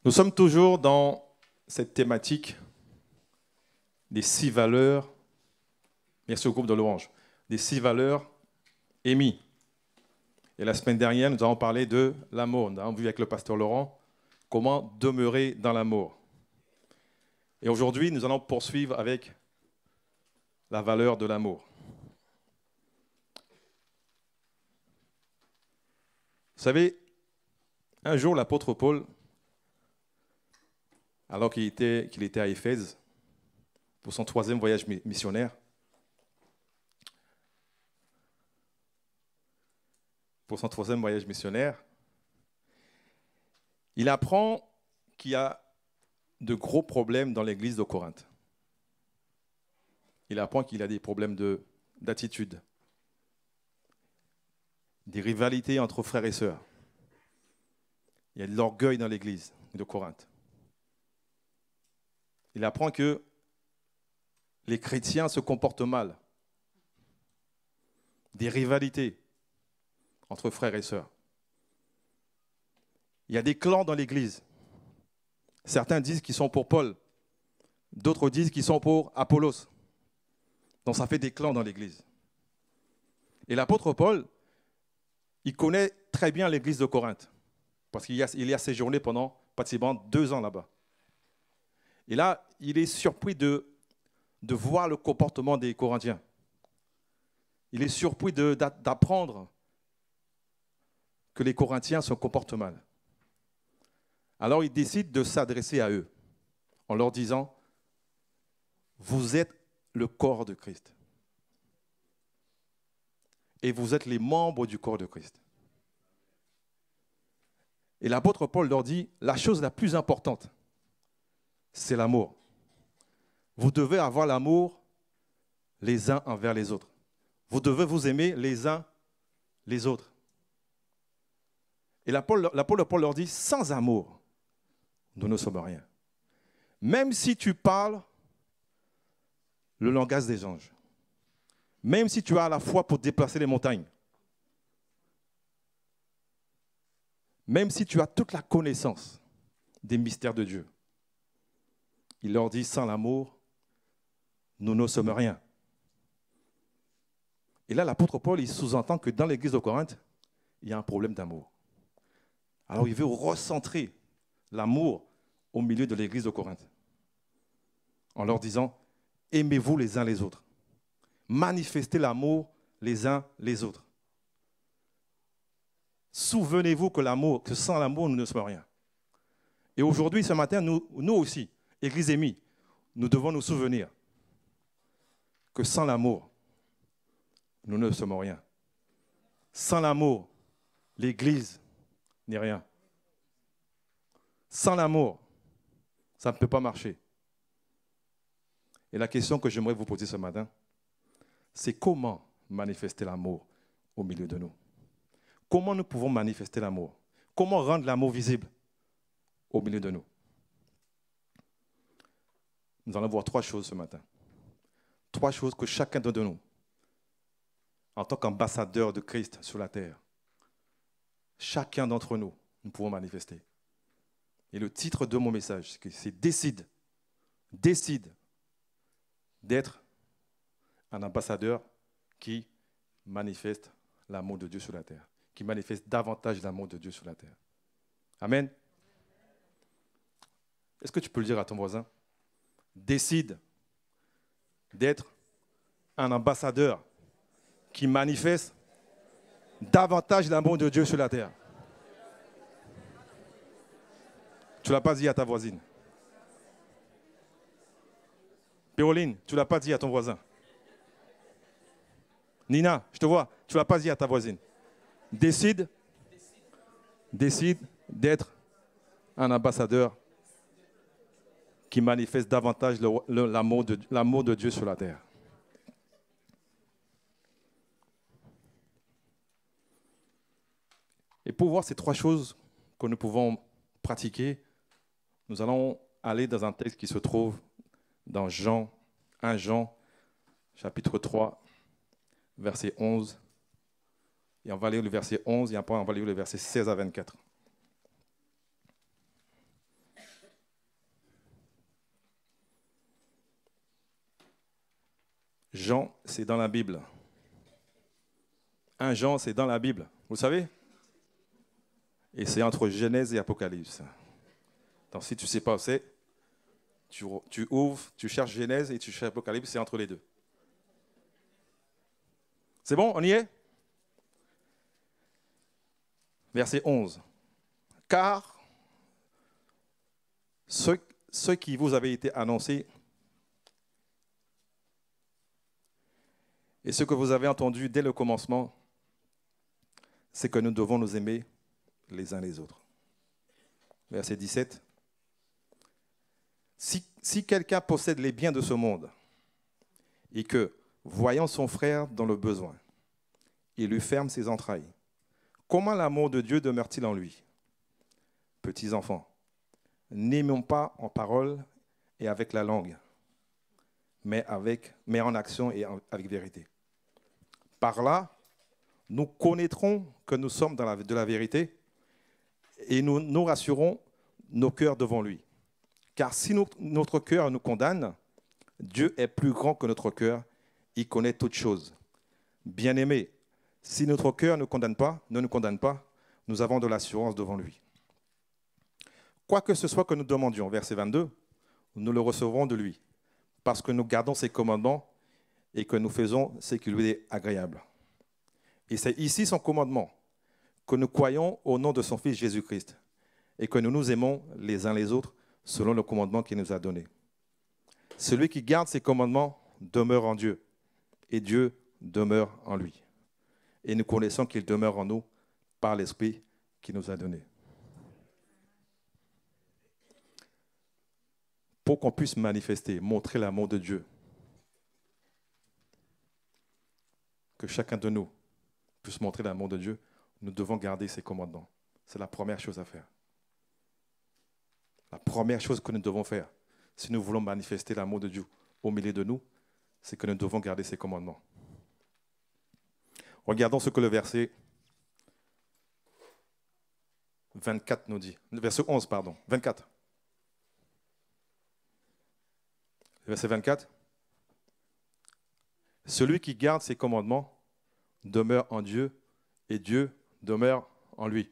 Nous sommes toujours dans cette thématique des 6 valeurs, merci au groupe de l'Orange, des 6 valeurs émises. Et la semaine dernière, nous avons parlé de l'amour. Nous avons vu avec le pasteur Laurent comment demeurer dans l'amour. Et aujourd'hui, nous allons poursuivre avec la valeur de l'amour. Vous savez, un jour, l'apôtre Paul, alors qu'il était à Éphèse, pour son 3e voyage missionnaire, il apprend qu'il y a de gros problèmes dans l'église de Corinthe. Il apprend qu'il a des problèmes d'attitude, des rivalités entre frères et sœurs. Il y a de l'orgueil dans l'église de Corinthe. Il apprend que les chrétiens se comportent mal. Des rivalités entre frères et sœurs. Il y a des clans dans l'église. Certains disent qu'ils sont pour Paul. D'autres disent qu'ils sont pour Apollos. Donc ça fait des clans dans l'église. Et l'apôtre Paul, il connaît très bien l'église de Corinthe. Parce qu'il y a séjourné pendant pratiquement 2 ans là-bas. Et là, il est surpris de voir le comportement des Corinthiens. Il est surpris d'apprendre que les Corinthiens se comportent mal. Alors il décide de s'adresser à eux en leur disant « Vous êtes le corps de Christ. Et vous êtes les membres du corps de Christ. » Et l'apôtre Paul leur dit « La chose la plus importante, c'est l'amour. Vous devez avoir l'amour les uns envers les autres. Vous devez vous aimer les uns les autres. » Et l'apôtre Paul leur dit « Sans amour, nous ne sommes rien. Même si tu parles le langage des anges, même si tu as la foi pour déplacer les montagnes, même si tu as toute la connaissance des mystères de Dieu, il leur dit, sans l'amour, nous ne sommes rien. » Et là, l'apôtre Paul, il sous-entend que dans l'église de Corinthe, il y a un problème d'amour. Alors, il veut recentrer l'amour au milieu de l'église de Corinthe, en leur disant, aimez-vous les uns les autres. Manifestez l'amour les uns les autres. Souvenez-vous que sans l'amour, nous ne sommes rien. Et aujourd'hui, ce matin, nous aussi, Église émie, nous devons nous souvenir que sans l'amour, nous ne sommes rien. Sans l'amour, l'Église n'est rien. Sans l'amour, ça ne peut pas marcher. Et la question que j'aimerais vous poser ce matin, c'est comment manifester l'amour au milieu de nous? Comment nous pouvons manifester l'amour? Comment rendre l'amour visible au milieu de nous? Nous allons voir 3 choses ce matin. 3 choses que chacun de nous, en tant qu'ambassadeur de Christ sur la terre, chacun d'entre nous, nous pouvons manifester. Et le titre de mon message, c'est décide d'être un ambassadeur qui manifeste l'amour de Dieu sur la terre, qui manifeste davantage l'amour de Dieu sur la terre. Amen. Est-ce que tu peux le dire à ton voisin? Décide d'être un ambassadeur qui manifeste davantage l'amour de Dieu sur la terre. Tu ne l'as pas dit à ta voisine. Péroline, tu ne l'as pas dit à ton voisin. Nina, je te vois, tu ne l'as pas dit à ta voisine. Décide d'être un ambassadeur qui manifeste davantage l'amour de Dieu sur la terre. Et pour voir ces 3 choses que nous pouvons pratiquer, nous allons aller dans un texte qui se trouve dans 1 Jean, chapitre 3, verset 11. Et on va lire le verset 11 et après on va lire le verset 16 à 24. Jean, c'est dans la Bible. 1 Jean, c'est dans la Bible. Vous savez? Et c'est entre Genèse et Apocalypse. Donc si tu ne sais pas où c'est, tu ouvres, tu cherches Genèse et tu cherches Apocalypse, c'est entre les deux. C'est bon, on y est? Verset 11. Car ce qui vous avait été annoncé et ce que vous avez entendu dès le commencement, c'est que nous devons nous aimer les uns les autres. Verset 17. Si quelqu'un possède les biens de ce monde et que, voyant son frère dans le besoin, il lui ferme ses entrailles, comment l'amour de Dieu demeure-t-il en lui? Petits enfants, n'aimons pas en parole et avec la langue, mais en action et avec vérité. Par là, nous connaîtrons que nous sommes de la vérité et nous rassurons nos cœurs devant lui. Car si notre cœur nous condamne, Dieu est plus grand que notre cœur, il connaît toutes choses. Bien-aimés, si notre cœur ne nous condamne pas, nous avons de l'assurance devant lui. Quoi que ce soit que nous demandions, verset 22, nous le recevrons de lui, parce que nous gardons ses commandements et que nous faisons ce qui lui est agréable. Et c'est ici son commandement, que nous croyons au nom de son Fils Jésus-Christ et que nous nous aimons les uns les autres selon le commandement qu'il nous a donné. Celui qui garde ses commandements demeure en Dieu et Dieu demeure en lui. Et nous connaissons qu'il demeure en nous par l'Esprit qu'il nous a donné. Pour qu'on puisse manifester, montrer l'amour de Dieu, que chacun de nous puisse montrer l'amour de Dieu, nous devons garder ses commandements. C'est la première chose à faire. La première chose que nous devons faire, si nous voulons manifester l'amour de Dieu au milieu de nous, c'est que nous devons garder ses commandements. Regardons ce que le verset 24 nous dit. Verset 11, pardon. 24. Verset 24. Celui qui garde ses commandements demeure en Dieu et Dieu demeure en lui.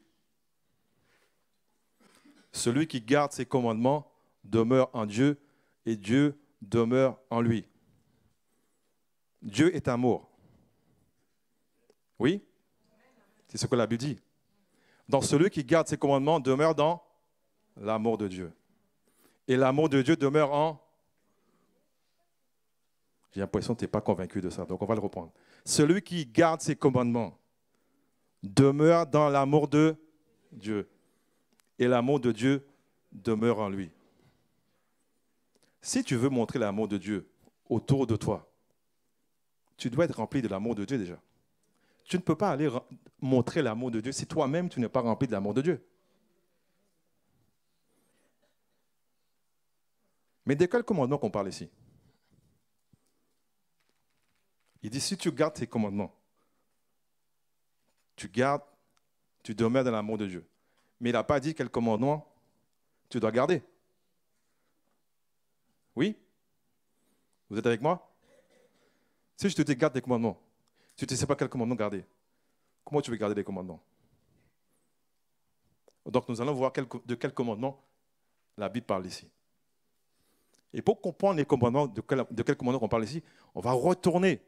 Celui qui garde ses commandements demeure en Dieu et Dieu demeure en lui. Dieu est amour. Oui? C'est ce que la Bible dit. Donc celui qui garde ses commandements demeure dans l'amour de Dieu. Et l'amour de Dieu demeure en... J'ai l'impression que tu n'es pas convaincu de ça, donc on va le reprendre. Celui qui garde ses commandements demeure dans l'amour de Dieu. Et l'amour de Dieu demeure en lui. Si tu veux montrer l'amour de Dieu autour de toi, tu dois être rempli de l'amour de Dieu déjà. Tu ne peux pas aller montrer l'amour de Dieu si toi-même tu n'es pas rempli de l'amour de Dieu. Mais de quel commandement qu'on parle ici? Il dit, si tu gardes tes commandements, tu demeures dans l'amour de Dieu. Mais il n'a pas dit quel commandement tu dois garder. Oui? Vous êtes avec moi? Si je te dis garde tes commandements, si tu ne sais pas quel commandement garder, comment tu veux garder les commandements? Donc nous allons voir de quel commandement la Bible parle ici. Et pour comprendre les commandements, de quel commandement on parle ici, on va retourner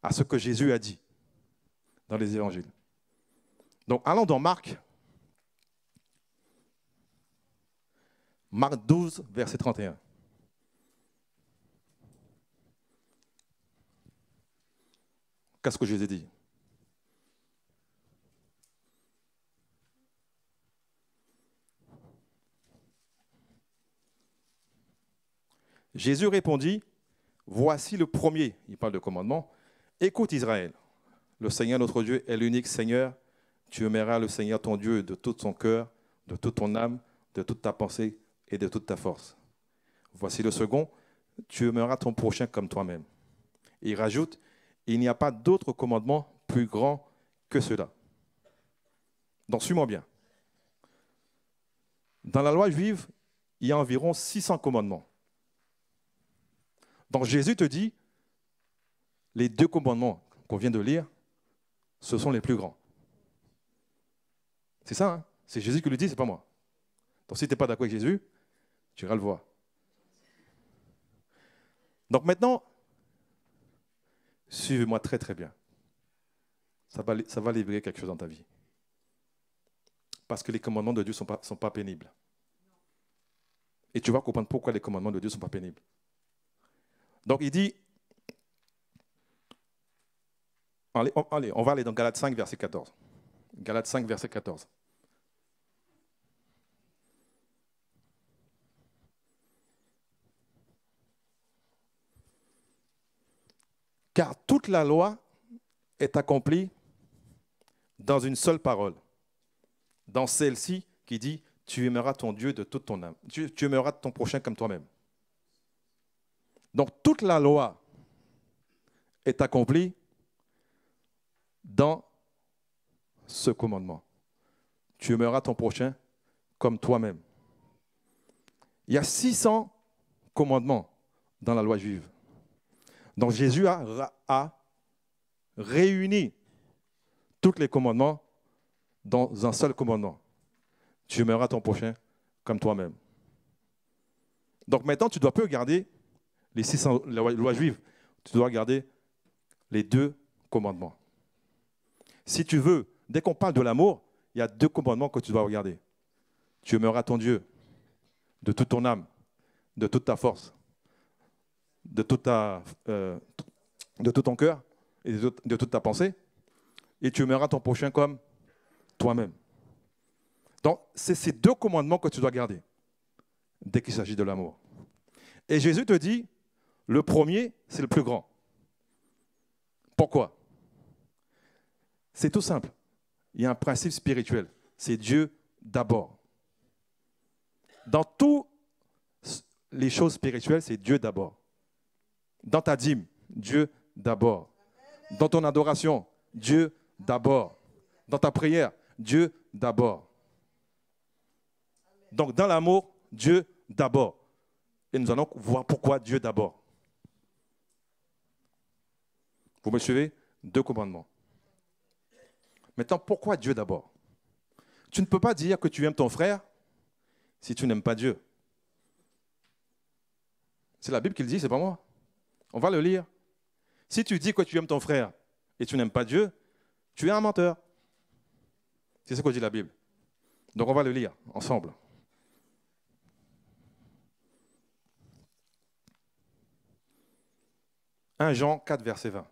à ce que Jésus a dit dans les évangiles. Donc allons dans Marc 12, verset 31. Qu'est-ce que Jésus dit? Jésus répondit, voici le premier, il parle de commandement, écoute Israël, le Seigneur notre Dieu est l'unique Seigneur, tu aimeras le Seigneur ton Dieu de tout son cœur, de toute ton âme, de toute ta pensée et de toute ta force. Voici le second, tu aimeras ton prochain comme toi-même. Et il rajoute, il n'y a pas d'autre commandement plus grand que cela. Donc, suis-moi bien. Dans la loi juive, il y a environ 600 commandements. Donc Jésus te dit, les 2 commandements qu'on vient de lire, ce sont les plus grands. C'est ça, hein? C'est Jésus qui le dit, ce n'est pas moi. Donc si tu n'es pas d'accord avec Jésus, tu iras le voir. Donc maintenant, suivez-moi très très bien. Ça va livrer quelque chose dans ta vie. Parce que les commandements de Dieu ne sont pas pénibles. Et tu vas comprendre pourquoi les commandements de Dieu ne sont pas pénibles. Donc il dit, allez, on va aller dans Galates 5, verset 14. Galates 5, verset 14. Car toute la loi est accomplie dans une seule parole. Dans celle-ci qui dit, tu aimeras ton Dieu de toute ton âme. Tu aimeras ton prochain comme toi-même. Donc toute la loi est accomplie dans ce commandement. Tu aimeras ton prochain comme toi-même. Il y a 600 commandements dans la loi juive. Donc Jésus a réuni tous les commandements dans un seul commandement. Tu aimeras ton prochain comme toi-même. Donc maintenant, tu ne dois plus regarder les 600 lois juives. Tu dois regarder les 2 commandements. Si tu veux, dès qu'on parle de l'amour, il y a 2 commandements que tu dois regarder. Tu aimeras ton Dieu de toute ton âme, de toute ta force, de tout ton cœur et de toute ta pensée. Et tu aimeras ton prochain comme toi-même. Donc, c'est ces 2 commandements que tu dois garder dès qu'il s'agit de l'amour. Et Jésus te dit, le premier, c'est le plus grand. Pourquoi? C'est tout simple. Il y a un principe spirituel. C'est Dieu d'abord. Dans toutes les choses spirituelles, c'est Dieu d'abord. Dans ta dîme, Dieu d'abord. Dans ton adoration, Dieu d'abord. Dans ta prière, Dieu d'abord. Donc dans l'amour, Dieu d'abord. Et nous allons voir pourquoi Dieu d'abord. Vous me suivez? 2 commandements. Maintenant, pourquoi Dieu d'abord? Tu ne peux pas dire que tu aimes ton frère si tu n'aimes pas Dieu. C'est la Bible qui le dit, ce n'est pas moi. On va le lire. Si tu dis que tu aimes ton frère et tu n'aimes pas Dieu, tu es un menteur. C'est ce que dit la Bible. Donc on va le lire ensemble. « 1 Jean 4, verset 20.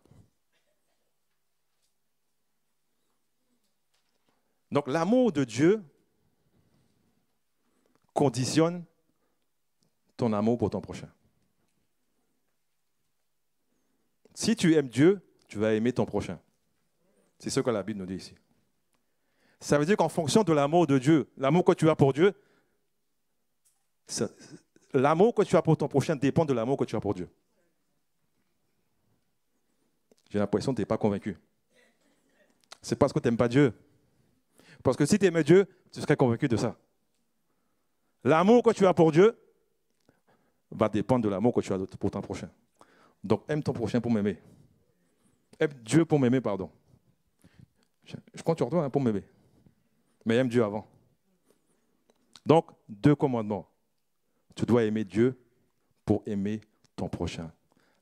Donc l'amour de Dieu conditionne ton amour pour ton prochain. Si tu aimes Dieu, tu vas aimer ton prochain. C'est ce que la Bible nous dit ici. Ça veut dire qu'en fonction de l'amour de Dieu, l'amour que tu as pour Dieu, l'amour que tu as pour ton prochain dépend de l'amour que tu as pour Dieu. J'ai l'impression que tu n'es pas convaincu. C'est parce que tu n'aimes pas Dieu. Parce que si tu aimais Dieu, tu serais convaincu de ça. L'amour que tu as pour Dieu va dépendre de l'amour que tu as pour ton prochain. Donc, aime ton prochain pour m'aimer. Aime Dieu pour m'aimer, pardon. Je compte sur toi pour m'aimer. Mais aime Dieu avant. Donc, 2 commandements. Tu dois aimer Dieu pour aimer ton prochain.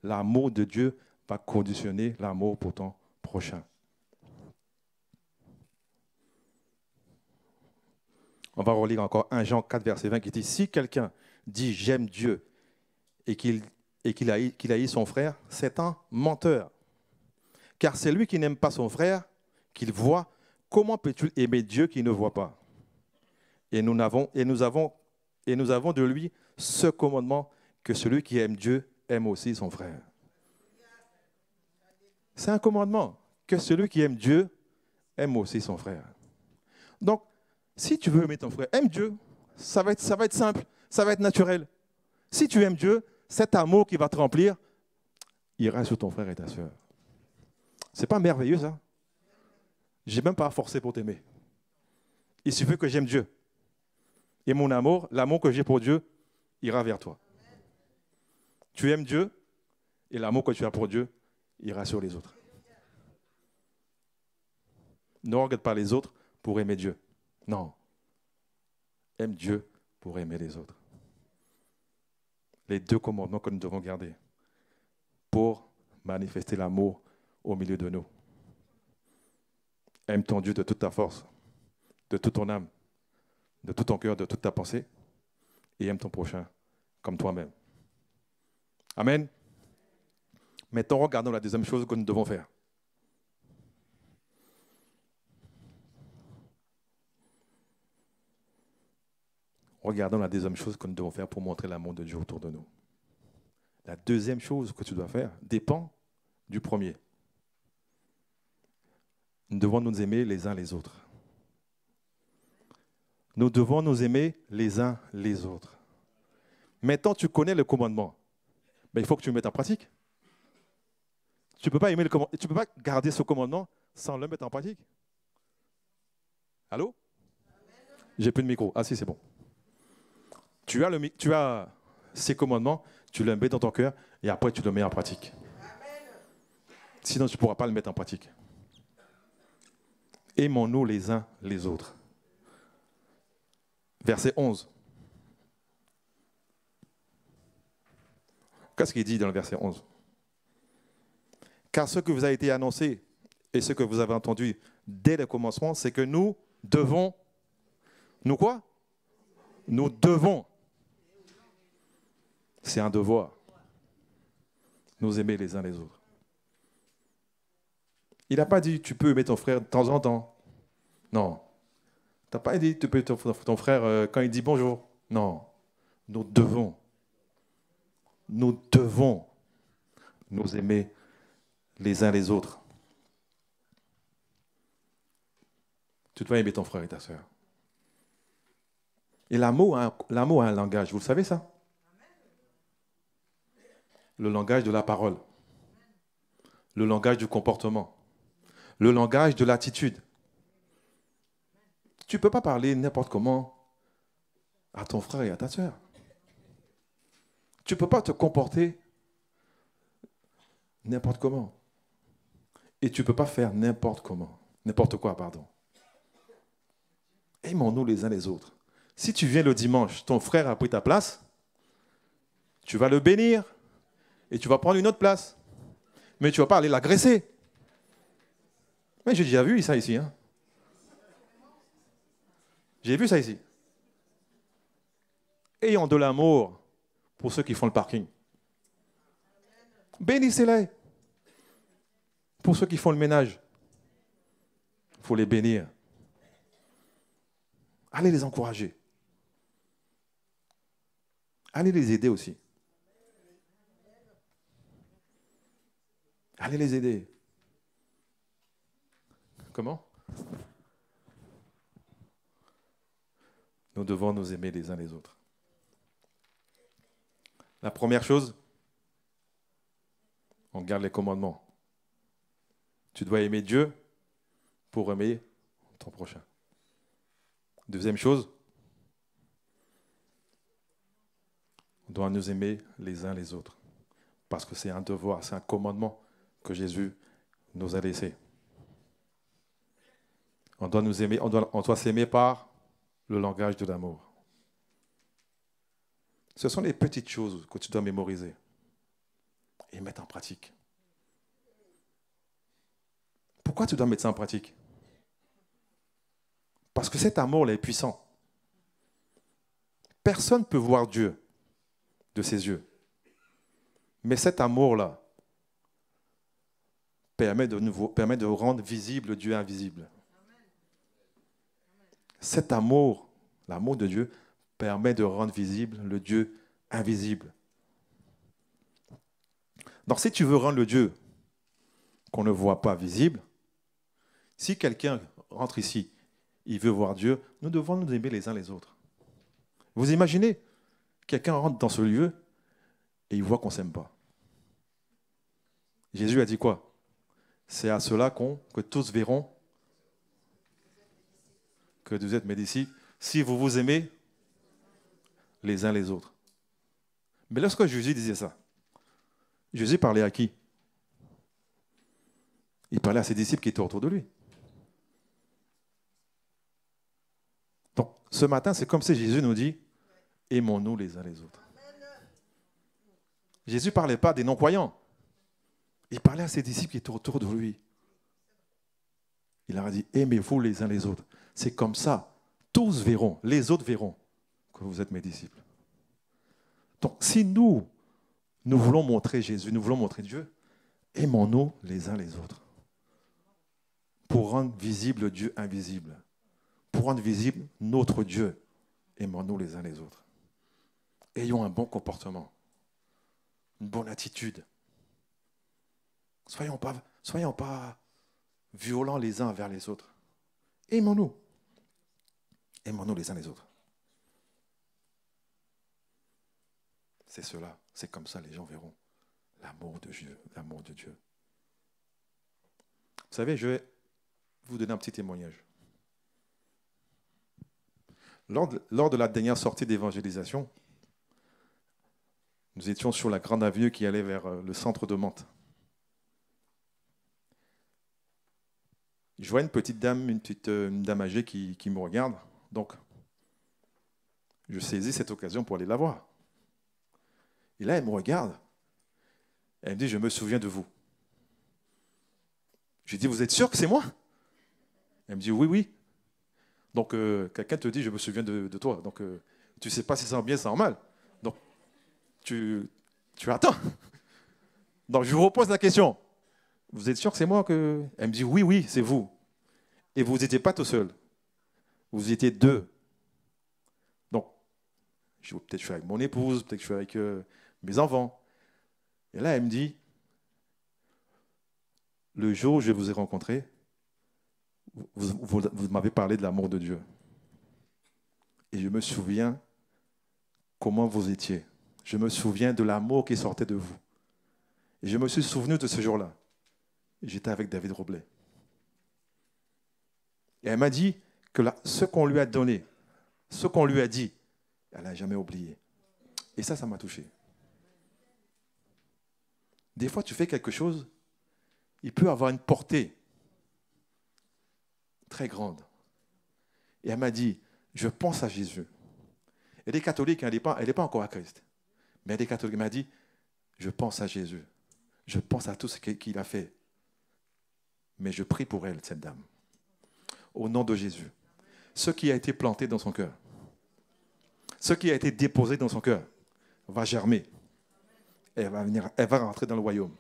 L'amour de Dieu va conditionner l'amour pour ton prochain. On va relire encore 1 Jean 4, verset 20 qui dit « Si quelqu'un dit « j'aime Dieu » et qu'il haït son frère, c'est un menteur. Car c'est lui qui n'aime pas son frère qu'il voit. Comment peut-il aimer Dieu qui ne voit pas? Et nous avons de lui ce commandement que celui qui aime Dieu aime aussi son frère. » C'est un commandement que celui qui aime Dieu aime aussi son frère. Donc, si tu veux aimer ton frère, aime Dieu. Ça va être simple, ça va être naturel. Si tu aimes Dieu, cet amour qui va te remplir ira sur ton frère et ta soeur. C'est pas merveilleux, ça? Je n'ai même pas à forcer pour t'aimer. Il suffit que j'aime Dieu. Et mon amour, l'amour que j'ai pour Dieu, ira vers toi. Tu aimes Dieu, Et l'amour que tu as pour Dieu ira sur les autres. Ne regarde pas les autres pour aimer Dieu. Non. Aime Dieu pour aimer les autres. Les 2 commandements que nous devons garder pour manifester l'amour au milieu de nous. Aime ton Dieu de toute ta force, de toute ton âme, de tout ton cœur, de toute ta pensée, et aime ton prochain comme toi-même. Amen. Maintenant, regardons la deuxième chose que nous devons faire. Regardons la deuxième chose que nous devons faire pour montrer l'amour de Dieu autour de nous. La deuxième chose que tu dois faire dépend du premier. Nous devons nous aimer les uns les autres. Nous devons nous aimer les uns les autres. Maintenant, tu connais le commandement. Mais il faut que tu le mettes en pratique. Tu ne peux pas aimer tu peux pas garder ce commandement sans le mettre en pratique. Allô? J'ai plus de micro. Ah si, c'est bon. Tu as ces commandements, tu les mets dans ton cœur et après tu le mets en pratique. Sinon, tu ne pourras pas le mettre en pratique. Aimons-nous les uns les autres. Verset 11. Qu'est-ce qu'il dit dans le verset 11? Car ce que vous a été annoncé et ce que vous avez entendu dès le commencement, c'est que nous devons... Nous quoi? Nous devons. C'est un devoir. Nous aimer les uns les autres. Il n'a pas dit tu peux aimer ton frère de temps en temps. Non. Tu n'as pas dit tu peux aimer ton frère quand il dit bonjour. Non. Nous devons. Nous devons nous aimer les uns les autres. Tu dois aimer ton frère et ta soeur. Et l'amour a un langage, vous le savez ça? Le langage de la parole. Le langage du comportement. Le langage de l'attitude. Tu ne peux pas parler n'importe comment à ton frère et à ta soeur. Tu ne peux pas te comporter n'importe comment. Et tu ne peux pas faire n'importe comment. N'importe quoi, pardon. Aimons-nous les uns les autres. Si tu viens le dimanche, ton frère a pris ta place, tu vas le bénir et tu vas prendre une autre place. Mais tu ne vas pas aller l'agresser. Mais j'ai déjà vu ça ici. Hein. J'ai vu ça ici. Ayons de l'amour pour ceux qui font le parking. Bénissez-les. Pour ceux qui font le ménage, il faut les bénir. Allez les encourager. Allez les aider aussi. Allez les aider. Comment? Nous devons nous aimer les uns les autres. La première chose, on garde les commandements. Tu dois aimer Dieu pour aimer ton prochain. Deuxième chose, on doit nous aimer les uns les autres. Parce que c'est un devoir, c'est un commandement que Jésus nous a laissé. On doit nous aimer, on doit s'aimer par le langage de l'amour. Ce sont les petites choses que tu dois mémoriser et mettre en pratique. Pourquoi tu dois mettre ça en pratique? Parce que cet amour-là est puissant. Personne ne peut voir Dieu de ses yeux. Mais cet amour-là permet de rendre visible Dieu invisible. Cet amour, l'amour de Dieu, permet de rendre visible le Dieu invisible. Donc si tu veux rendre le Dieu qu'on ne voit pas visible, si quelqu'un rentre ici, il veut voir Dieu, nous devons nous aimer les uns les autres. Vous imaginez, quelqu'un rentre dans ce lieu et il voit qu'on ne s'aime pas. Jésus a dit quoi? C'est à cela que tous verront que vous êtes mes disciples, si vous vous aimez les uns les autres. Mais lorsque Jésus disait ça, Jésus parlait à qui? Il parlait à ses disciples qui étaient autour de lui. Donc, ce matin, c'est comme si Jésus nous dit, aimons-nous les uns les autres. Jésus ne parlait pas des non-croyants. Il parlait à ses disciples qui étaient autour de lui. Il leur a dit, aimez-vous les uns les autres. C'est comme ça, tous verront, les autres verront que vous êtes mes disciples. Donc, si nous voulons montrer Jésus, nous voulons montrer Dieu, aimons-nous les uns les autres. Pour rendre visible Dieu invisible. Pour rendre visible notre Dieu, aimons-nous les uns les autres. Ayons un bon comportement, une bonne attitude. Soyons pas violents les uns envers les autres. Aimons-nous. Aimons-nous les uns les autres. C'est cela, c'est comme ça les gens verront l'amour de Dieu, l'amour de Dieu. Vous savez, je vais vous donner un petit témoignage. Lors de la dernière sortie d'évangélisation, nous étions sur la grande avenue qui allait vers le centre de Mantes. Je vois une petite dame, une dame âgée qui me regarde. Donc, je saisis cette occasion pour aller la voir. Et là, elle me regarde. Elle me dit, je me souviens de vous. Je lui dis, vous êtes sûr que c'est moi? Elle me dit, oui, oui. Donc, quelqu'un te dit, je me souviens de toi. Donc, tu ne sais pas si c'est en bien, c'est en mal. Donc, tu attends. Donc, je vous repose la question. Vous êtes sûr que c'est moi que... Elle me dit, oui, oui, c'est vous. Et vous n'étiez pas tout seul. Vous étiez deux. Donc, peut-être je suis avec mon épouse, peut-être que je suis avec mes enfants. Et là, elle me dit, le jour où je vous ai rencontré, vous m'avez parlé de l'amour de Dieu. Et je me souviens comment vous étiez. Je me souviens de l'amour qui sortait de vous. Et je me suis souvenu de ce jour-là. J'étais avec David Roblet. Et elle m'a dit que ce qu'on lui a donné, ce qu'on lui a dit, elle n'a jamais oublié. Et ça m'a touché. Des fois, tu fais quelque chose, il peut avoir une portée très grande. Et elle m'a dit, je pense à Jésus. Elle est catholique, elle n'est pas encore à Christ. Mais elle est catholique. Elle m'a dit, je pense à Jésus. Je pense à tout ce qu'il a fait. Mais je prie pour elle, cette dame. Au nom de Jésus. Ce qui a été planté dans son cœur, ce qui a été déposé dans son cœur, va germer. Elle va rentrer dans le royaume.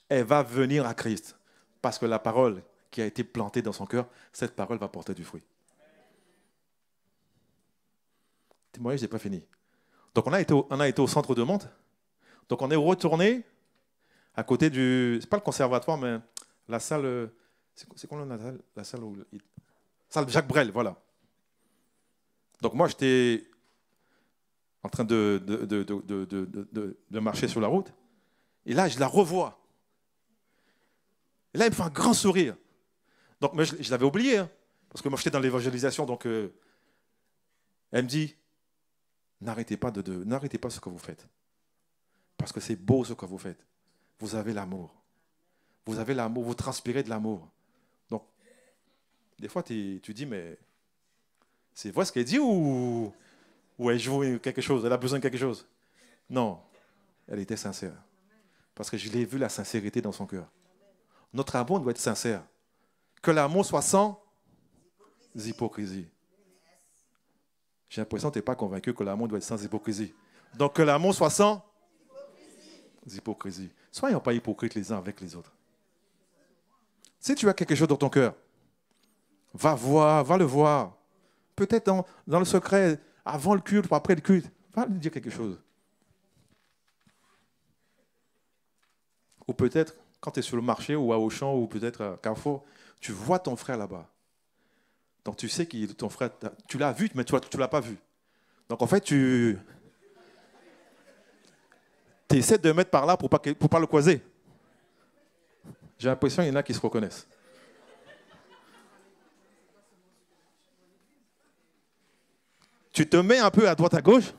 Elle va venir à Christ. Parce que la parole qui a été plantée dans son cœur, cette parole va porter du fruit. Le témoignage n'est pas fini. Donc on a été au centre de Mantes. Donc on est retourné à côté du... C'est pas le conservatoire, mais la salle... C'est quoi la salle où... Salle Jacques Brel, voilà. Donc moi, j'étais en train de marcher sur la route. Et là, je la revois. Et là, elle me fait un grand sourire. Donc moi, je l'avais oublié, hein, parce que moi, j'étais dans l'évangélisation. Donc elle me dit, n'arrêtez pas ce que vous faites. Parce que c'est beau ce que vous faites. Vous avez l'amour. Vous avez l'amour, vous transpirez de l'amour. Donc, des fois, tu dis, mais c'est vrai ce qu'elle dit ou elle joue quelque chose, elle a besoin de quelque chose? Non, elle était sincère. Parce que je l'ai vu, la sincérité dans son cœur. Notre amour doit être sincère. Que l'amour soit sans hypocrisie. J'ai l'impression que tu n'es pas convaincu que l'amour doit être sans hypocrisie. Donc que l'amour soit sans hypocrisie. Soyons pas hypocrites les uns avec les autres. Si tu as quelque chose dans ton cœur, va le voir. Peut-être dans le secret, avant le culte ou après le culte, va lui dire quelque chose. Ou peut-être, quand tu es sur le marché ou à Auchan ou peut-être à Carrefour, tu vois ton frère là-bas. Donc tu sais que ton frère, tu l'as vu, mais tu ne l'as pas vu. Donc en fait, tu essaies de le mettre par là pour pas le croiser. J'ai l'impression qu'il y en a qui se reconnaissent. Tu te mets un peu à droite à gauche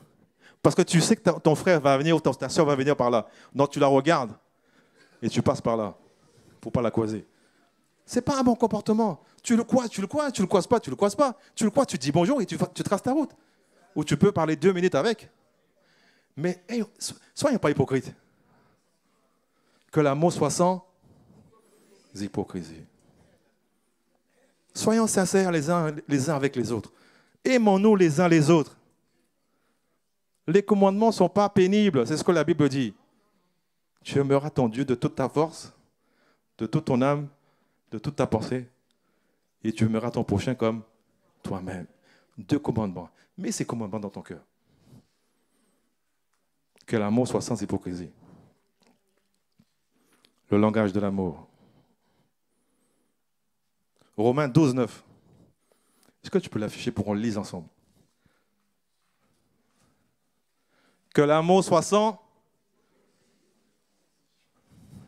Parce que tu sais que ton frère va venir ou ta soeur va venir par là. Donc tu la regardes et tu passes par là. Il ne faut pas la croiser. Ce n'est pas un bon comportement. Tu le croises pas, tu le croises pas. Tu le croises, tu dis bonjour et tu traces ta route. Ou tu peux parler 2 minutes avec. Mais hey, soyons pas hypocrites. Que l'amour soit sans hypocrisie. Soyons sincères les uns avec les autres. Aimons-nous les uns les autres. Les commandements ne sont pas pénibles, c'est ce que la Bible dit. Tu aimeras ton Dieu de toute ta force, de toute ton âme, de toute ta pensée, et tu aimeras ton prochain comme toi-même. 2 commandements. Mets ces commandements dans ton cœur. Que l'amour soit sans hypocrisie. Le langage de l'amour. Romains 12, 9. Est-ce que tu peux l'afficher pour qu'on le lise ensemble? Que l'amour soit sans.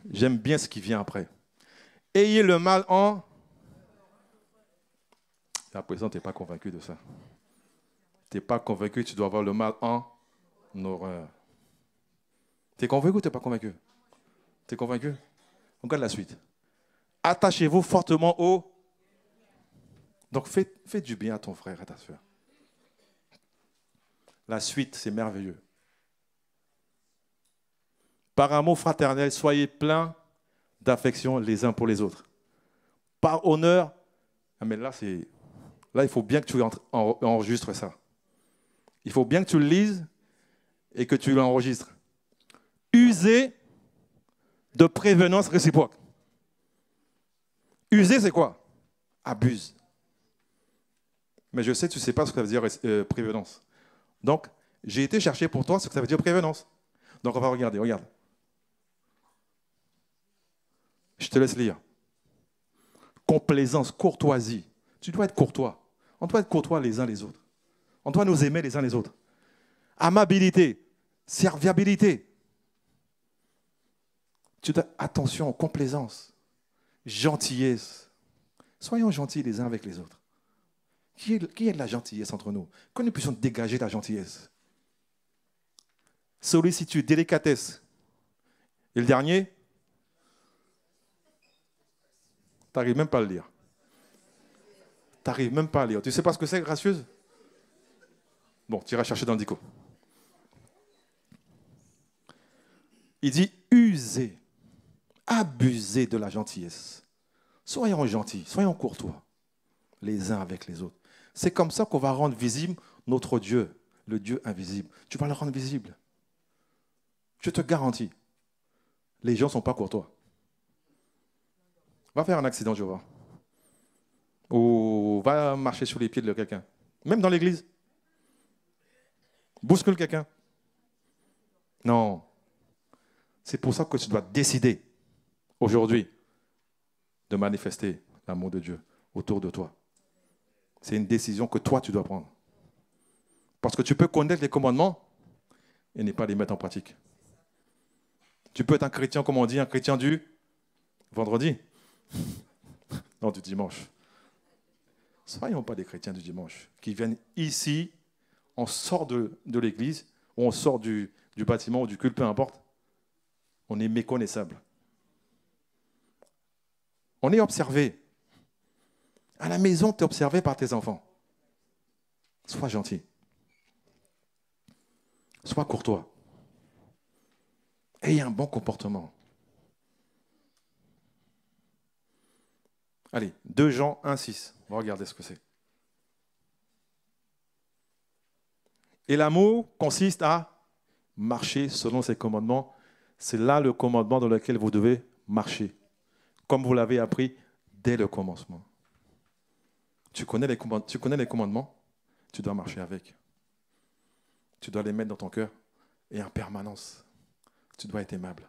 J'aime bien ce qui vient après. Ayez le mal en. À présent, tu n'es pas convaincu de ça. Tu n'es pas convaincu que tu dois avoir le mal en horreur. Tu es convaincu ou tu n'es pas convaincu? Tu es convaincu? Regarde la suite. Attachez-vous fortement au. Donc fais du bien à ton frère et à ta soeur. La suite, c'est merveilleux. Par amour fraternel, soyez pleins d'affection les uns pour les autres. Par honneur, ah mais là, il faut bien que tu enregistres ça. Il faut bien que tu le lises et que tu l'enregistres. Usez de prévenance réciproque. User, c'est quoi? Abuse. Mais je sais, tu ne sais pas ce que ça veut dire prévenance. Donc, j'ai été chercher pour toi ce que ça veut dire prévenance. Donc, on va regarder, regarde. Je te laisse lire. Complaisance, courtoisie. Tu dois être courtois. On doit être courtois les uns les autres. On doit nous aimer les uns les autres. Amabilité, serviabilité. Attention, complaisance, gentillesse. Soyons gentils les uns avec les autres. Qui est de la gentillesse entre nous? Que nous puissions dégager la gentillesse. Sollicitude, délicatesse. Et le dernier, tu n'arrives même pas à le lire. Tu n'arrives même pas à lire. Tu ne sais pas ce que c'est, gracieuse? Bon, tu iras chercher dans le dico. Il dit user, abuser de la gentillesse. Soyons gentils, soyons courtois, les uns avec les autres. C'est comme ça qu'on va rendre visible notre Dieu, le Dieu invisible. Tu vas le rendre visible. Je te garantis, les gens ne sont pas courtois. Va faire un accident, je vois. Ou va marcher sur les pieds de quelqu'un. Même dans l'église. Bouscule quelqu'un. Non. C'est pour ça que tu dois décider aujourd'hui de manifester l'amour de Dieu autour de toi. C'est une décision que toi, tu dois prendre. Parce que tu peux connaître les commandements et ne pas les mettre en pratique. Tu peux être un chrétien, comme on dit, un chrétien du vendredi. Non, du dimanche. Soyons pas des chrétiens du dimanche qui viennent ici, on sort de l'église, ou on sort du bâtiment ou du culte, peu importe. On est méconnaissable. On est observé. À la maison, tu es observé par tes enfants. Sois gentil. Sois courtois. Aie un bon comportement. Allez, 2 Jean 1,6. On va regarder ce que c'est. Et l'amour consiste à marcher selon ses commandements. C'est là le commandement dans lequel vous devez marcher. Comme vous l'avez appris dès le commencement. Tu connais les commandements, tu dois marcher avec. Tu dois les mettre dans ton cœur. Et en permanence, tu dois être aimable.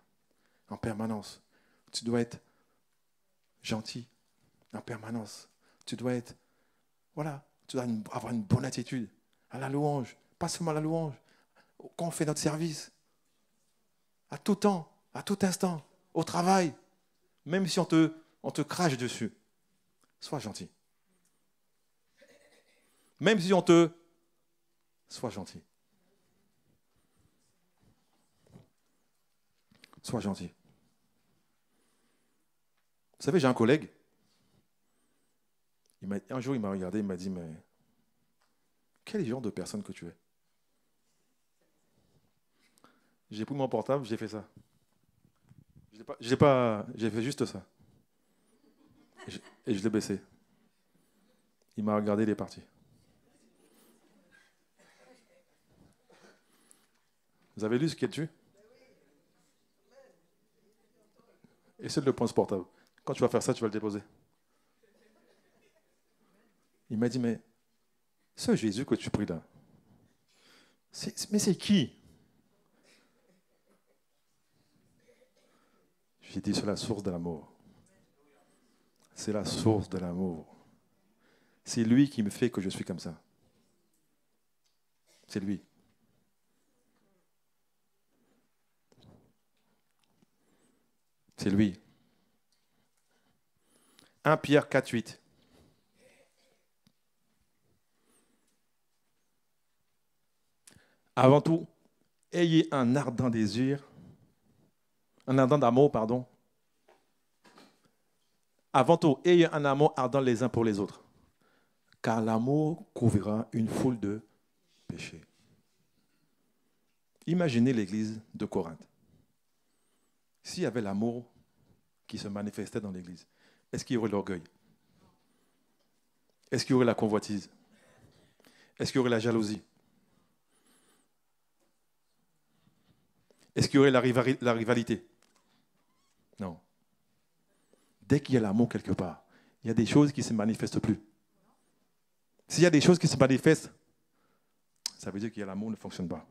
En permanence, tu dois être gentil. En permanence, tu dois être, tu dois avoir une bonne attitude à la louange. Pas seulement à la louange. Quand on fait notre service, à tout temps, à tout instant, au travail, même si on te crache dessus, sois gentil. Même si sois gentil. Sois gentil. Vous savez, j'ai un collègue. Un jour, il m'a regardé, il m'a dit, mais quel genre de personne que tu es? J'ai pris mon portable, j'ai fait ça. J'ai fait juste ça. Et je l'ai baissé. Il m'a regardé, il est parti. Vous avez lu ce qu'il y a dessus? Essaie de le prendre ce portable. Quand tu vas faire ça, tu vas le déposer. Il m'a dit, mais ce Jésus que tu pries là, mais c'est qui? J'ai dit, c'est la source de l'amour. C'est la source de l'amour. C'est lui qui me fait que je suis comme ça. C'est lui. C'est lui. 1 Pierre 4, 8. Avant tout, ayez un ardent désir, un ardent d'amour, pardon. Avant tout, ayez un amour ardent les uns pour les autres, car l'amour couvrira une foule de péchés. Imaginez l'église de Corinthe. S'il y avait l'amour qui se manifestait dans l'église, est-ce qu'il y aurait l'orgueil? Est-ce qu'il y aurait la convoitise? Est-ce qu'il y aurait la jalousie? Est-ce qu'il y aurait la rivalité? Non. Dès qu'il y a l'amour quelque part, il y a des choses qui ne se manifestent plus. S'il y a des choses qui se manifestent, ça veut dire que l'amour ne fonctionne pas.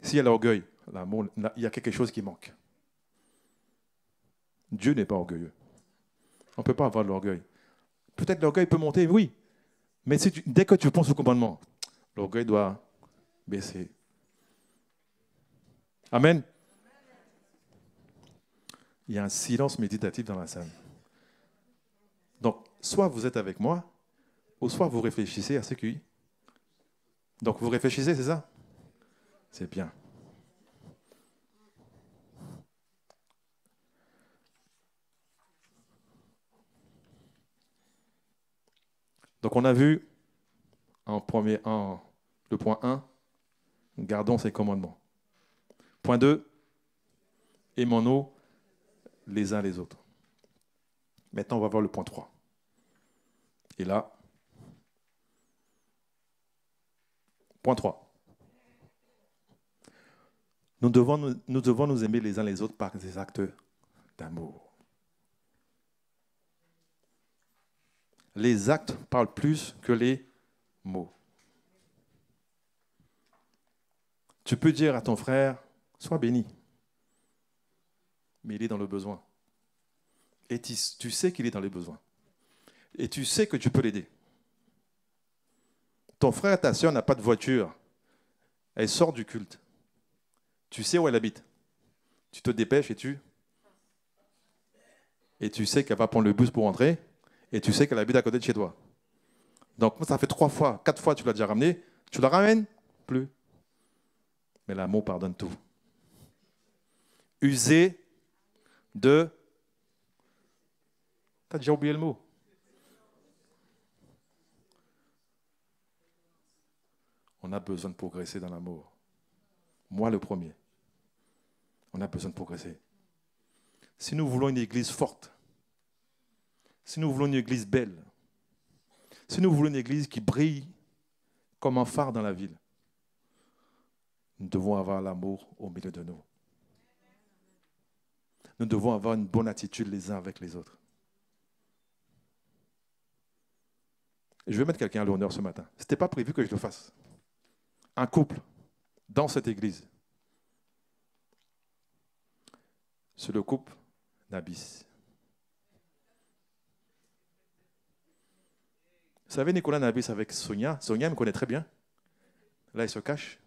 S'il y a l'orgueil, l'amour, il y a quelque chose qui manque. Dieu n'est pas orgueilleux. On ne peut pas avoir de l'orgueil. Peut-être l'orgueil peut monter, oui. Mais dès que tu penses au commandement, l'orgueil doit baisser. Amen. Il y a un silence méditatif dans la salle. Donc, soit vous êtes avec moi, ou soit vous réfléchissez à ce qui... Donc, vous réfléchissez, c'est ça? C'est bien. Donc, on a vu le point 1, gardons ses commandements. Point 2, aimons-nous les uns les autres. Maintenant, on va voir le point 3. Et là, point 3. Nous devons nous aimer les uns les autres par des actes d'amour. Les actes parlent plus que les mots. Tu peux dire à ton frère, sois béni, mais il est dans le besoin. Et tu sais qu'il est dans les besoins. Et tu sais que tu peux l'aider. Ton frère, ta soeur n'a pas de voiture. Elle sort du culte. Tu sais où elle habite. Tu te dépêches et tu sais qu'elle va prendre le bus pour rentrer et tu sais qu'elle habite à côté de chez toi. Donc, ça fait 3 fois, 4 fois, tu l'as déjà ramené. Tu la ramènes? Plus. Mais l'amour pardonne tout. User de... Tu as déjà oublié le mot. On a besoin de progresser dans l'amour. Moi, le premier. On a besoin de progresser. Si nous voulons une église forte, si nous voulons une église belle, si nous voulons une église qui brille comme un phare dans la ville, nous devons avoir l'amour au milieu de nous. Nous devons avoir une bonne attitude les uns avec les autres. Je vais mettre quelqu'un à l'honneur ce matin. Ce n'était pas prévu que je le fasse. Un couple dans cette église. C'est le couple Nabis. Vous savez, Nicolas Nabis avec Sonia. Sonia me connaît très bien. Là, il se cache.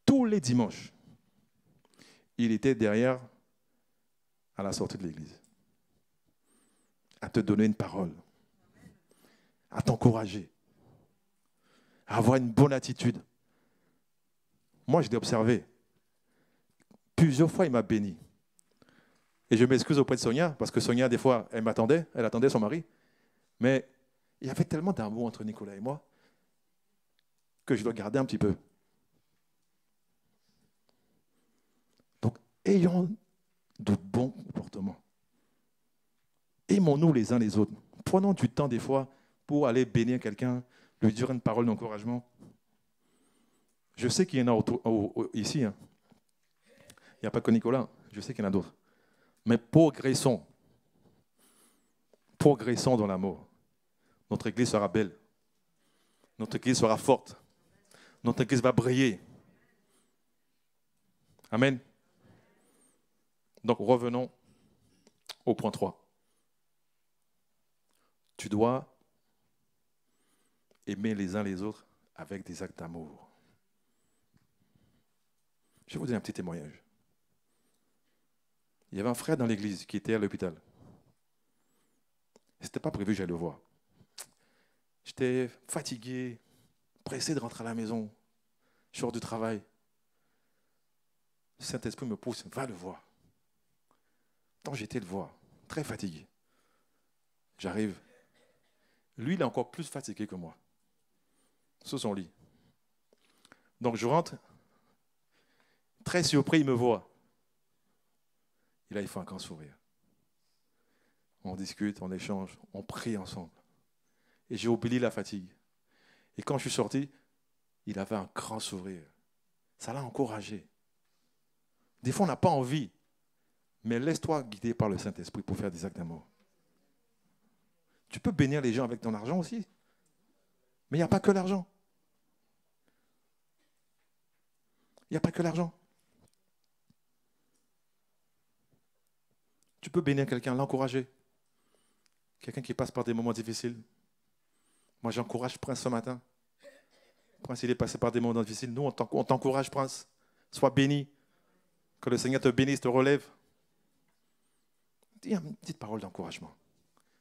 Tous les dimanches, il était derrière à la sortie de l'église. À te donner une parole. À t'encourager. avoir une bonne attitude. Moi, je l'ai observé. Plusieurs fois, il m'a béni. Et je m'excuse auprès de Sonia, parce que Sonia, des fois, elle attendait son mari. Mais il y avait tellement d'amour entre Nicolas et moi que je dois garder un petit peu. Donc, ayons de bons comportements. Aimons-nous les uns les autres. Prenons du temps des fois pour aller bénir quelqu'un, lui dire une parole d'encouragement. Je sais qu'il y en a ici. Hein. Il n'y a pas que Nicolas. Je sais qu'il y en a d'autres. Mais progressons. Progressons dans l'amour. Notre église sera belle. Notre église sera forte. Notre église va briller. Amen. Donc revenons au point 3. Tu dois aimer les uns les autres avec des actes d'amour. Je vais vous donner un petit témoignage. Il y avait un frère dans l'église qui était à l'hôpital. Ce n'était pas prévu que j'aille le voir. J'étais fatigué, pressé de rentrer à la maison. Je sors du travail. Le Saint-Esprit me pousse, va le voir. Donc j'étais le voir, très fatigué. J'arrive. Lui, il est encore plus fatigué que moi. Sous son lit. Donc je rentre. Très surpris, il me voit. Et là, il fait un grand sourire. On discute, on échange, on prie ensemble. Et j'ai oublié la fatigue. Et quand je suis sorti, il avait un grand sourire. Ça l'a encouragé. Des fois, on n'a pas envie. Mais laisse-toi guider par le Saint-Esprit pour faire des actes d'amour. Tu peux bénir les gens avec ton argent aussi. Mais il n'y a pas que l'argent. Il n'y a pas que l'argent. Tu peux bénir quelqu'un, l'encourager. Quelqu'un qui passe par des moments difficiles. Moi, j'encourage Prince ce matin. Prince, il est passé par des moments difficiles. Nous, on t'encourage, Prince. Sois béni. Que le Seigneur te bénisse, te relève. Dis une petite parole d'encouragement.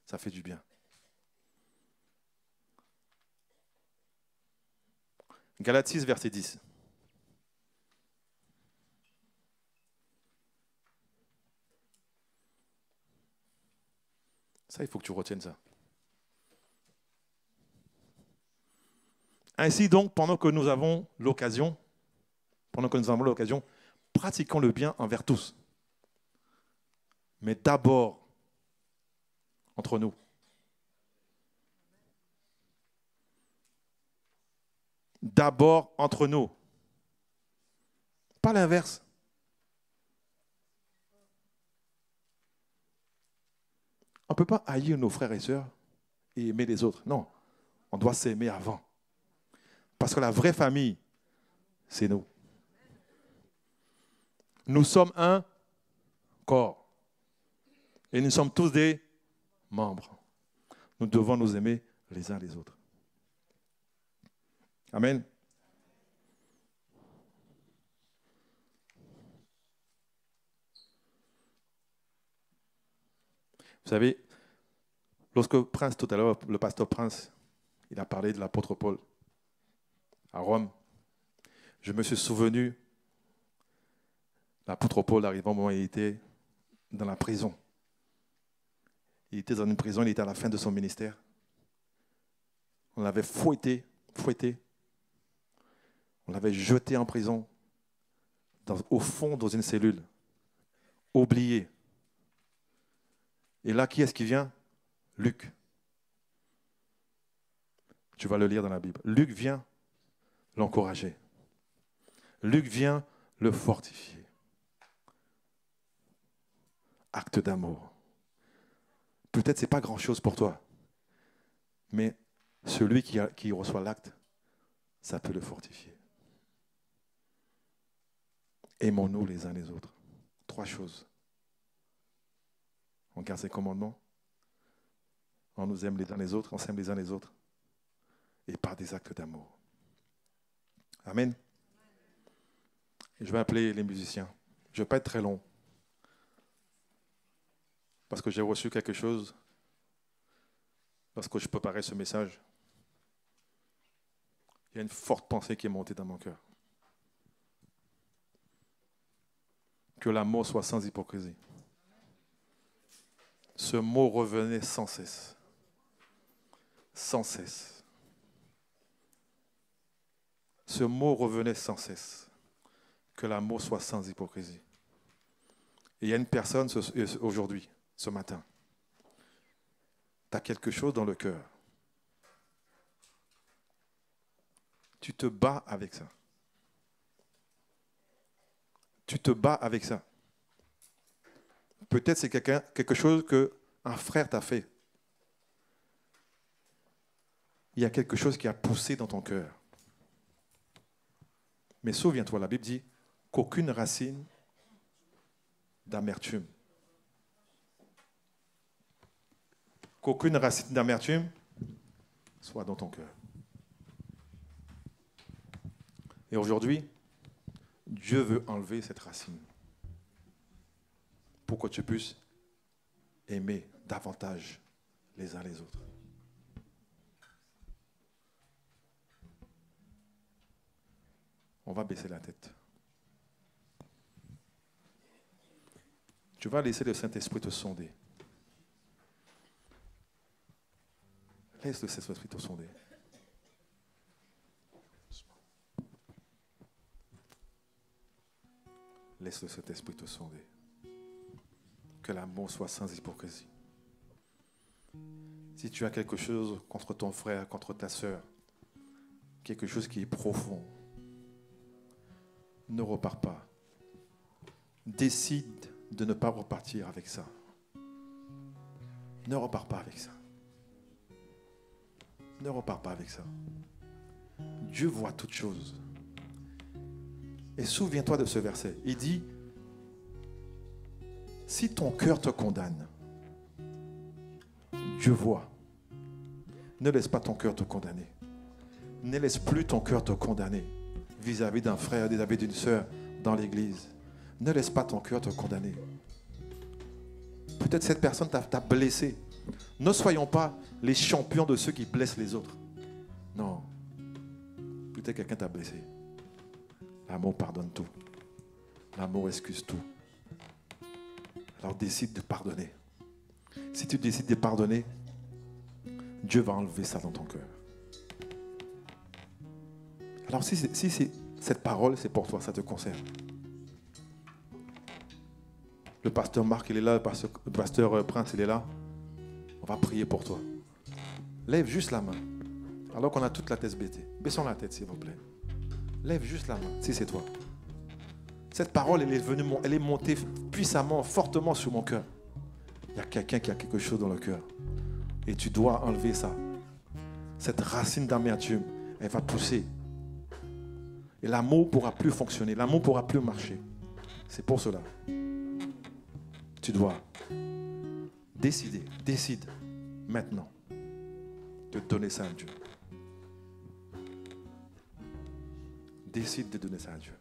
Ça fait du bien. Galates 6, verset 10. Ça, il faut que tu retiennes ça. Ainsi donc, pendant que nous avons l'occasion, pratiquons le bien envers tous. Mais d'abord, entre nous. D'abord, entre nous. Pas l'inverse. On ne peut pas haïr nos frères et sœurs et aimer les autres. Non, on doit s'aimer avant. Parce que la vraie famille, c'est nous. Nous sommes un corps. Et nous sommes tous des membres. Nous devons nous aimer les uns les autres. Amen. Vous savez, lorsque Prince, tout à l'heure, le pasteur Prince, il a parlé de l'apôtre Paul à Rome, je me suis souvenu, l'apôtre Paul arrivant au moment où il était dans la prison. Il était dans une prison, il était à la fin de son ministère. On l'avait fouetté. On l'avait jeté en prison, au fond, dans une cellule, oublié. Et là, qui est-ce qui vient? Luc. Tu vas le lire dans la Bible. Luc vient l'encourager. Luc vient le fortifier. Acte d'amour. Peut-être ce n'est pas grand-chose pour toi, mais celui qui reçoit l'acte, ça peut le fortifier. Aimons-nous les uns les autres. 3 choses. On garde ses commandements. On nous aime les uns les autres. On s'aime les uns les autres. Et par des actes d'amour. Amen. Je vais appeler les musiciens. Je ne vais pas être très long. Parce que j'ai reçu quelque chose. Lorsque je préparais ce message. Il y a une forte pensée qui est montée dans mon cœur. Que l'amour soit sans hypocrisie. Ce mot revenait sans cesse. Sans cesse. Ce mot revenait sans cesse. Que l'amour soit sans hypocrisie. Et il y a une personne aujourd'hui, ce matin. Tu as quelque chose dans le cœur. Tu te bats avec ça. Tu te bats avec ça. Peut-être c'est quelque chose qu'un frère t'a fait. Il y a quelque chose qui a poussé dans ton cœur. Mais souviens-toi, la Bible dit qu'aucune racine d'amertume, soit dans ton cœur. Et aujourd'hui, Dieu veut enlever cette racine pour que tu puisses aimer davantage les uns les autres. On va baisser la tête. Tu vas laisser le Saint-Esprit te sonder. Laisse le Saint-Esprit te sonder. Laisse le Saint-Esprit te sonder. Que l'amour soit sans hypocrisie. Si tu as quelque chose contre ton frère, contre ta sœur, quelque chose qui est profond, ne repars pas. Décide de ne pas repartir avec ça. Ne repars pas avec ça. Ne repars pas avec ça. Dieu voit toutes choses. Et souviens-toi de ce verset. Il dit, si ton cœur te condamne, Dieu voit. Ne laisse pas ton cœur te condamner. Ne laisse plus ton cœur te condamner vis-à-vis d'un frère, vis-à-vis d'une sœur dans l'église. Ne laisse pas ton cœur te condamner. Peut-être cette personne t'a blessé. Ne soyons pas les champions de ceux qui blessent les autres. Non. Peut-être quelqu'un t'a blessé. L'amour pardonne tout. L'amour excuse tout. Alors décide de pardonner. Si tu décides de pardonner, Dieu va enlever ça dans ton cœur. Alors si cette parole, c'est pour toi, ça te concerne. Le pasteur Marc, il est là, le pasteur Prince, il est là. On va prier pour toi. Lève juste la main. Alors qu'on a toute la tête baissée. Baissons la tête, s'il vous plaît. Lève juste la main, si c'est toi. Cette parole, elle est montée puissamment, fortement sur mon cœur. Il y a quelqu'un qui a quelque chose dans le cœur. Et tu dois enlever ça. Cette racine d'amertume, elle va pousser. Et l'amour ne pourra plus fonctionner. L'amour ne pourra plus marcher. C'est pour cela. Tu dois décide maintenant de donner ça à Dieu. Décide de donner ça à Dieu.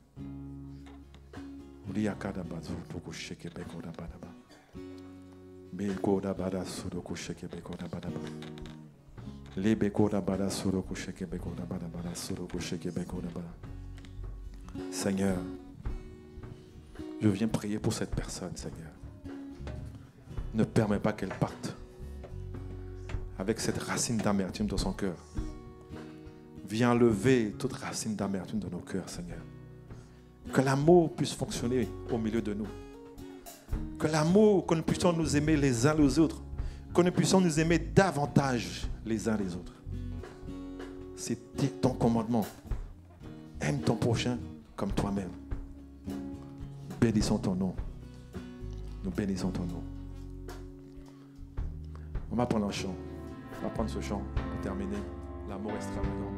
Seigneur, je viens prier pour cette personne, Seigneur. Ne permets pas qu'elle parte avec cette racine d'amertume dans son cœur. Viens lever toute racine d'amertume dans nos cœurs, Seigneur. Que l'amour puisse fonctionner au milieu de nous. Que l'amour, que nous puissions nous aimer les uns les autres. Que nous puissions nous aimer davantage les uns les autres. C'est ton commandement. Aime ton prochain comme toi-même. Bénissons ton nom. Nous bénissons ton nom. On va prendre un chant. On va prendre ce chant pour terminer. L'amour extravagant.